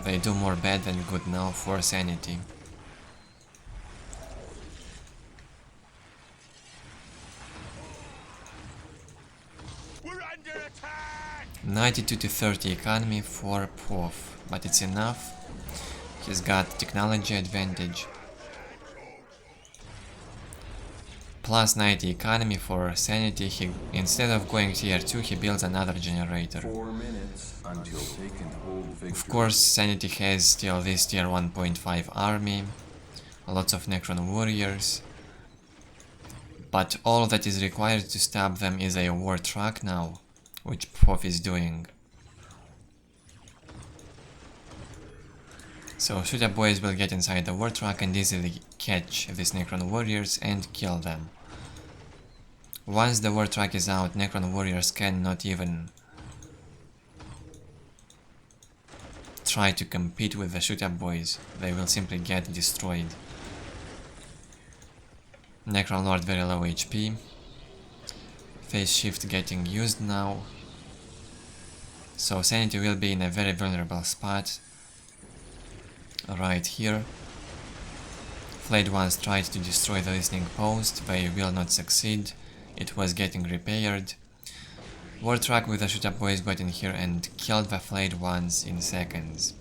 They do more bad than good now for Sanity. We're under attack! 92 to 30 economy for pwaf, but it's enough. He's got technology advantage. Plus 90 economy for Sanity. He, instead of going tier 2, he builds another generator. 4 minutes until take and hold victory. Of course, Sanity has still this tier 1.5 army, lots of Necron warriors, but all that is required to stop them is a war truck now, which pwaf is doing. So shooter boys will get inside the war truck and easily catch these Necron warriors and kill them. Once the war truck is out, Necron warriors cannot even try to compete with the shooter boys, they will simply get destroyed. Necron Lord very low HP. Phase shift getting used now. So Sanity will be in a very vulnerable spot. Right here. Flayed ones tried to destroy the listening post, they will not succeed. It was getting repaired. War truck with the shooter boys got in here and killed the flayed ones in seconds.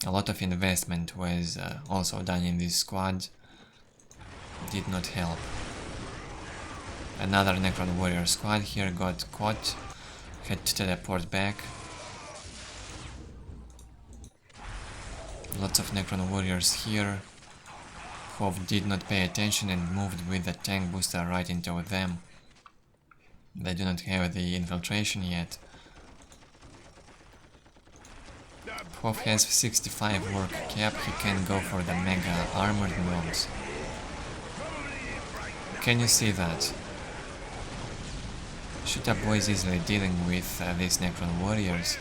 A lot of investment was also done in this squad. Did not help. Another Necron warrior squad here got caught. Had to teleport back. Lots of Necron warriors here. pwaf did not pay attention and moved with the tank booster right into them. They do not have the infiltration yet. pwaf has 65 work cap, he can go for the mega armored mobs. Can you see that? Shooter boys easily dealing with these Necron warriors.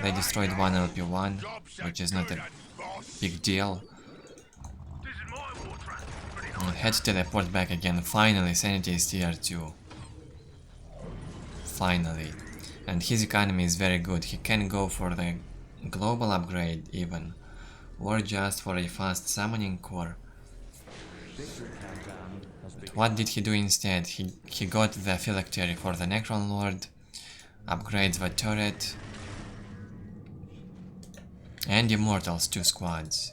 They destroyed one LP1, which is not a big deal. And had to teleport back again. Finally, Sanity is tier 2. Finally. And his economy is very good. He can go for the global upgrade even. Or just for a fast summoning core. But what did he do instead? He got the phylactery for the Necron Lord. Upgrades the turret. And Immortals 2 squads.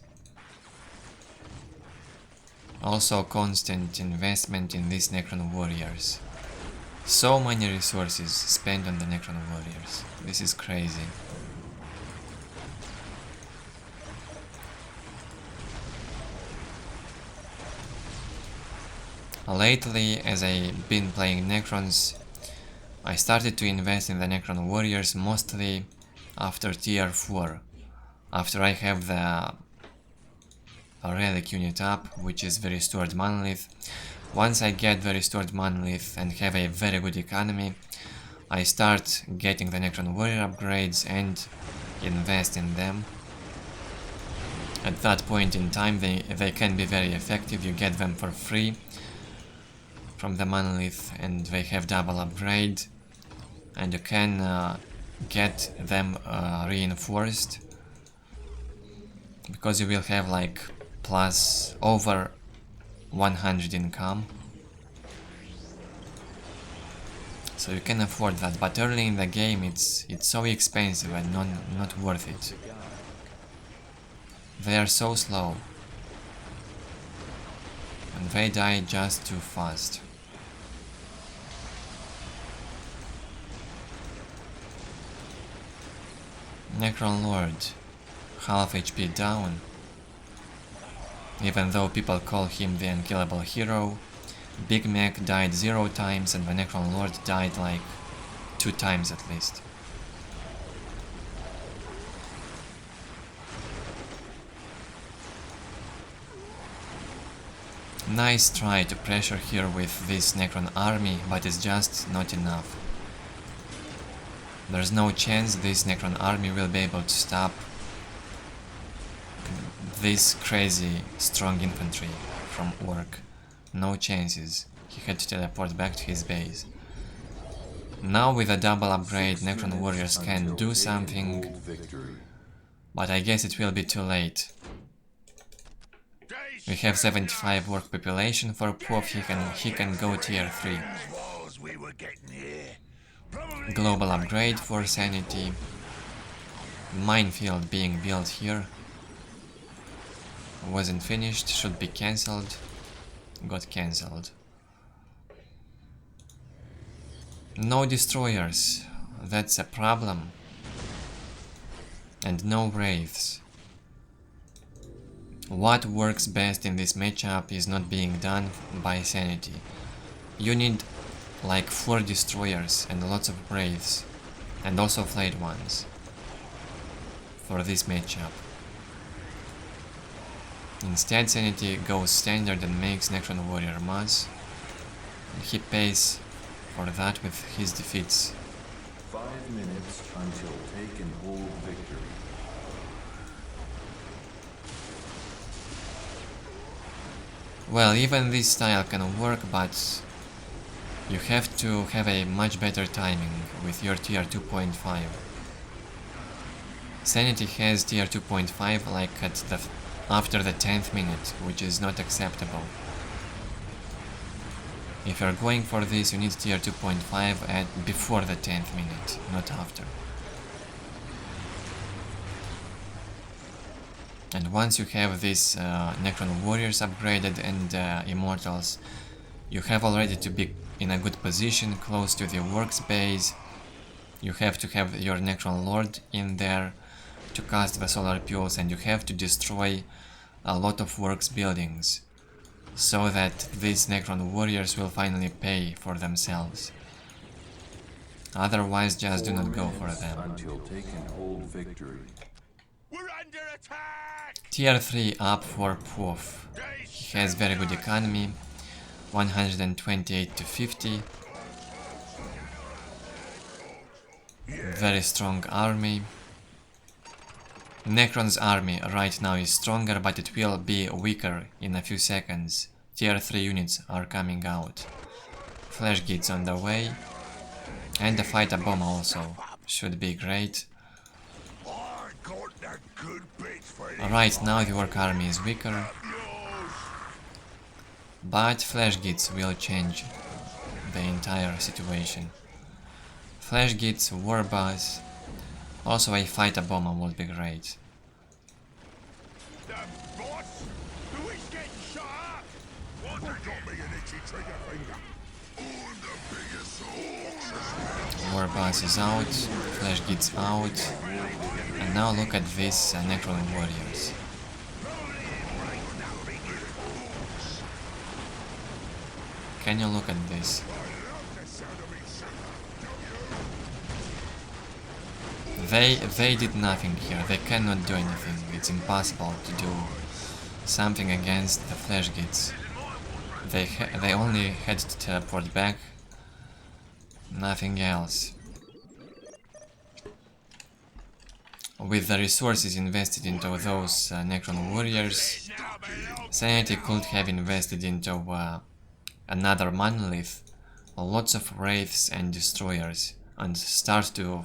Also constant investment in these Necron warriors. So many resources spent on the Necron warriors. This is crazy. Lately, as I've been playing Necrons, I started to invest in the Necron warriors mostly after tier 4. After I have the relic unit up, which is the restored monolith. Once I get the restored monolith and have a very good economy, I start getting the Necron warrior upgrades and invest in them. At that point in time they can be very effective. You get them for free from the monolith and they have double upgrade, and you can get them reinforced, because you will have like plus over 100 income. So you can afford that, but early in the game it's so expensive and not worth it. They are so slow. And they die just too fast. Necron Lord, half HP down. Even though people call him the unkillable hero, Big Mac died 0 times and the Necron Lord died like 2 times at least. Nice try to pressure here with this Necron army, but it's just not enough. There's no chance this Necron army will be able to stop this crazy strong infantry from Ork. No chances. He had to teleport back to his base. Now with a double upgrade, Necron warriors can do something, but I guess it will be too late. We have 75 Ork population for pwaf, he can go tier 3. Global upgrade for Sanity. Minefield being built here. Wasn't finished, should be cancelled. Got cancelled. No destroyers, that's a problem. And no wraiths. What works best in this matchup is not being done by Sanity. You need like 4 destroyers and lots of wraiths, and also flayed ones for this matchup. Instead, Sanity goes standard and makes Necron warrior mass, and he pays for that with his defeats. 5 minutes until take and hold victory. Well, even this style can work, but you have to have a much better timing with your tier 2.5. Sanity has tier 2.5 like after the 10th minute, which is not acceptable. If you're going for this, you need tier 2.5 before the 10th minute, not after. And once you have these Necron warriors upgraded and immortals, you have already to be in a good position, close to the Orks base. You have to have your Necron Lord in there to cast the solar pulse, and you have to destroy a lot of Orks buildings, so that these Necron warriors will finally pay for themselves. Otherwise, just do not go for them. Until take and hold victory. We're under attack! Tier 3 up for pwaf. He has very good economy, 128 to 50. Very strong army. Necron's army right now is stronger, but it will be weaker in a few seconds. Tier 3 units are coming out. Flash Gits on the way. And the Fata bomb also should be great. Right now the Ork army is weaker, but Flash Gits will change the entire situation. Flash Gits, War Buzz, also a Fata bomb would be great. War Buzz is out, Flash Gits out, and now look at these Necron warriors. Can you look at this? They did nothing here, they cannot do anything, it's impossible to do something against the flash gates. They only had to teleport back, nothing else. With the resources invested into those Necron warriors, Sanity could have invested into another monolith, lots of wraiths and destroyers, and start to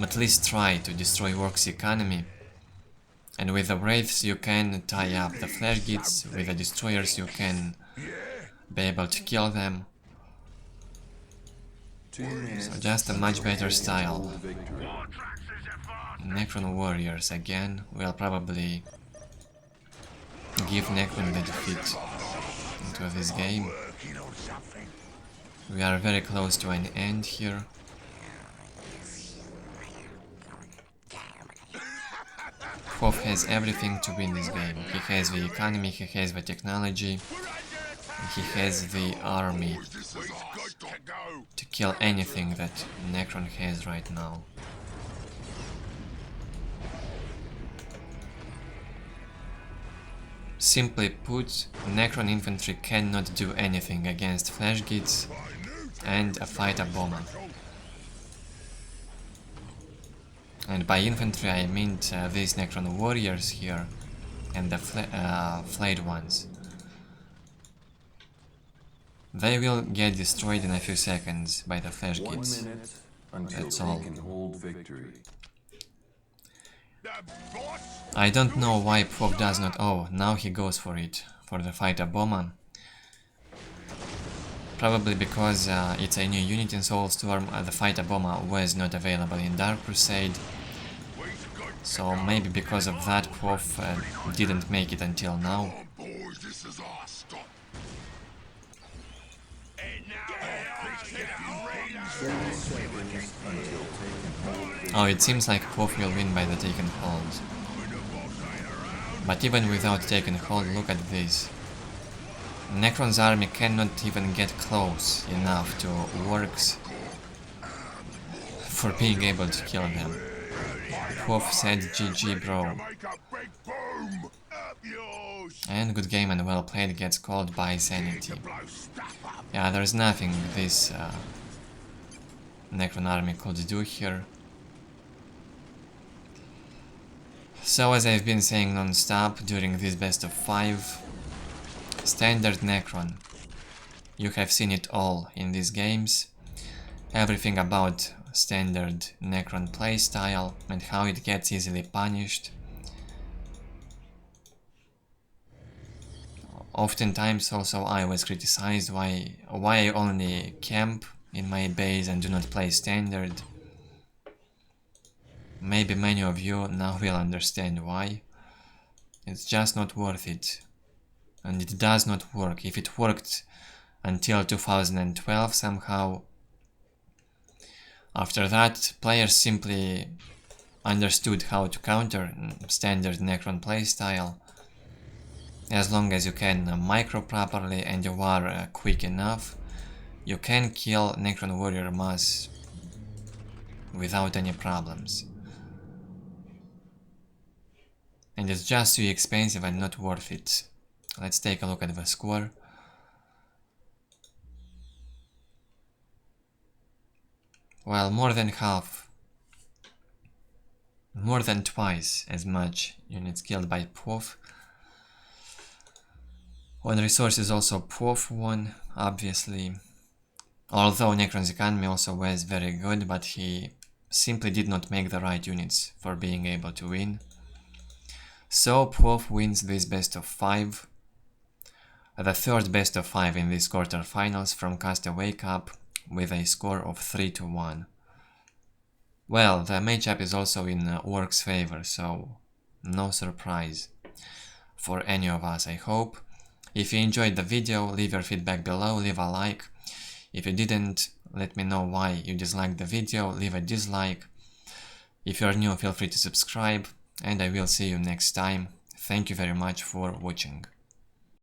at least try to destroy Orks' economy. And with the wraiths you can tie up the flash gates, with the destroyers you can be able to kill them. So just a much better style. Necron warriors again will probably give Necron the defeat into this game. We are very close to an end here. pwaf has everything to win this game. He has the economy, he has the technology, he has the army to kill anything that Necron has right now. Simply put, Necron infantry cannot do anything against flash gates and a Fata bomber. And by infantry I mean these Necron warriors here and the flayed ones. They will get destroyed in a few seconds by the flash gates. That's all. I don't know why pwaf does not... Oh, now he goes for it, for the Fata bomber. Probably because it's a new unit in Soulstorm, the Fata bomber was not available in Dark Crusade. So maybe because of that pwaf didn't make it until now. Oh, it seems like pwaf will win by the taken hold. But even without taken hold, look at this. Necron's army cannot even get close enough to Orks for being able to kill them. pwaf said GG bro. And good game and well played gets called by Sanity. Yeah, there's nothing this Necron army could do here. So as I've been saying non-stop during this best of 5, standard Necron. You have seen it all in these games. Everything about standard Necron playstyle and how it gets easily punished. Oftentimes also I was criticized why I only camp in my base and do not play standard. Maybe many of you now will understand why. It's just not worth it. And it does not work. If it worked until 2012 somehow, after that players simply understood how to counter standard Necron playstyle. As long as you can micro properly and you are quick enough, you can kill Necron warrior mass without any problems. And it's just too expensive and not worth it. Let's take a look at the score. Well, more than half, more than twice as much units killed by pwaf. On resources also pwaf won, obviously. Although Necron's economy also was very good, but he simply did not make the right units for being able to win. So pwaf wins this best of 5. The third best of 5 in these quarterfinals from Castaway Cup with a score of 3-1. Well, the matchup is also in Orks' favor, so no surprise for any of us, I hope. If you enjoyed the video, leave your feedback below, leave a like. If you didn't, let me know why you disliked the video, leave a dislike. If you are new, feel free to subscribe, and I will see you next time. Thank you very much for watching.